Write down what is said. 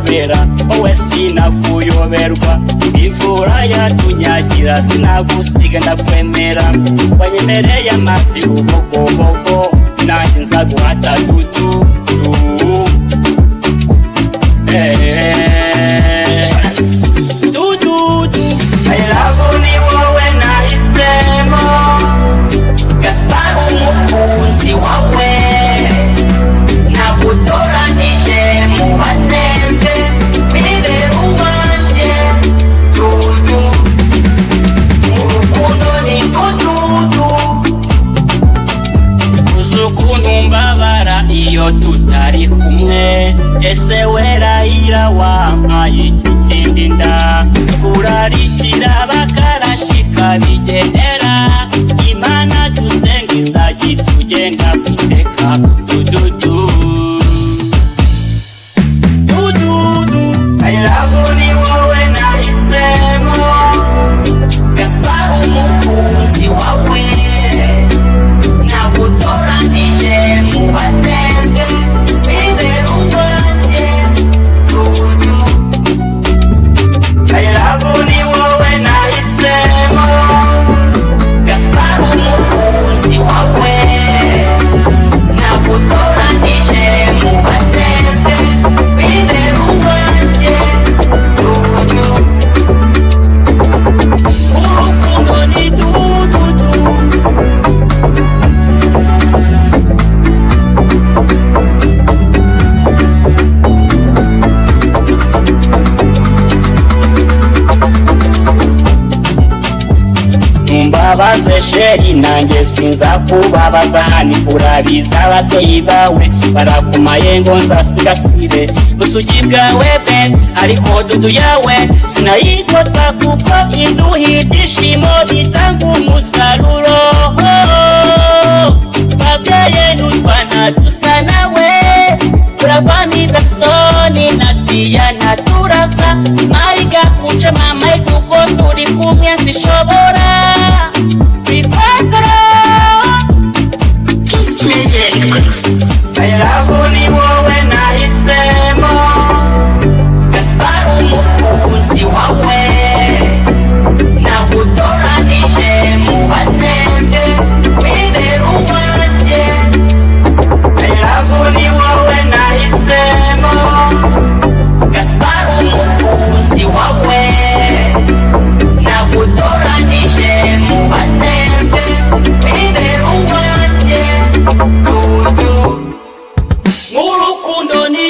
kubera wowe sinakuyoberwa imvura yatunyagira sinagusiga ndakwemera wanyemereye amazi ubogobogo nanjye nzaguhata dudu I love ni wowe nahisemo Gaspar umukunzi wawe nagutoranije mu banembe bibera uwanjye dudu urukundo ni dudu uzi ukuntu mbabara iyo tutari kumwe ese werayira wampaye iki kindi nda kurarikira bakarashika bigenera imana dusenga izagitugenda kwiteka dududu I love ni wowe nahisemo Gaspar umukunzi wawe nagutoranije mu banembe bibera uwanjye dudu I love ni wowe nahisemo Gaspar umukunzi wawe nagutoranije mu banembe bibera uwanjye dudu urukundo ni dudu mumbabaze sheri nanjye sinza kubabaza hani urabiza ababyeyi bawe barakumaye ngo nzasigasire ubusugi bwawe be ariko dudu yawe sinayigota kuko iduha ibyishimo bitanga umusaruro babyaye n'utwana dusa nawe turavani Bersoni na Diana turasa mayiga kuca mama kuko turi kumwe sishobora kwitwakora Kiss Music I love ni wowe nahisemo Gaspar umukunzi wawe nagutoranije mu banembe bibera uwanjye I love ni wowe nahisemo Gaspar umukunzi wawe nagutoranije mu banembe bibera uwanjye dudu urukundo ni